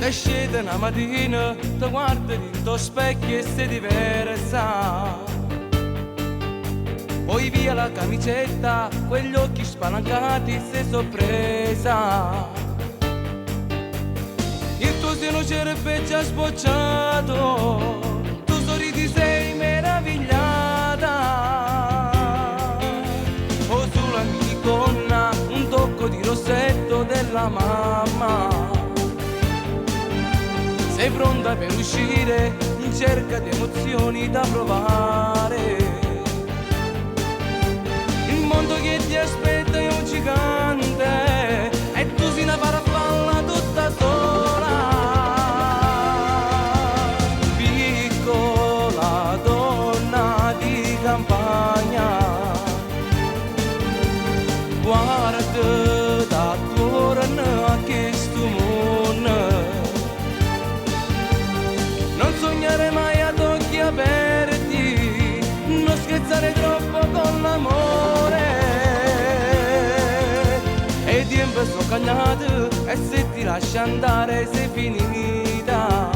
Te scende una mattina, ti guardi dentro specchio e sei diversa. Poi via la camicetta, quegli occhi spalancati, sei sorpresa. Il tuo seno c'era già sbocciato, tu sorridi sei meravigliata. Oh, sulla mia icona, un tocco di rossetto della mamma. Sei pronta per uscire in cerca di emozioni da provare. Il mondo che ti aspetta è un gigante e tu sei una farfalla tutta sola. Piccola donna di campagna, guarda da attorno a questo mondo. Non sognare mai ad occhi aperti, non scherzare troppo con l'amore. E i tempi sono cagnati e se ti lasci andare sei finita.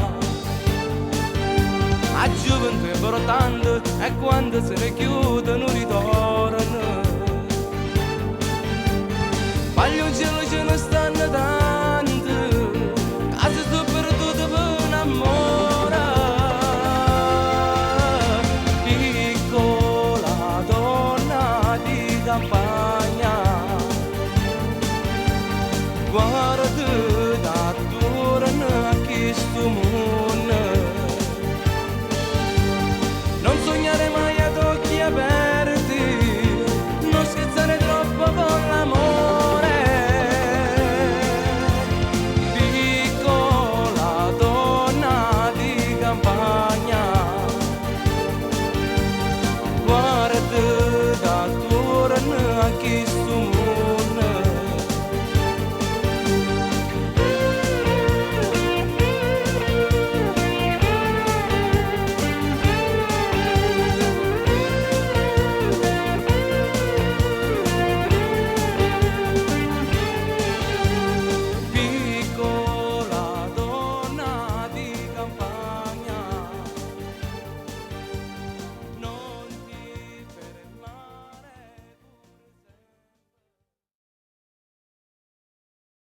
A gioventù è però tanto e quando se ne chiude non ritorna. Paglioncello ce ne stanno tanti, case sono perdute per un amore. Piccola donna di campagna, guarda da attorno a questo mondo.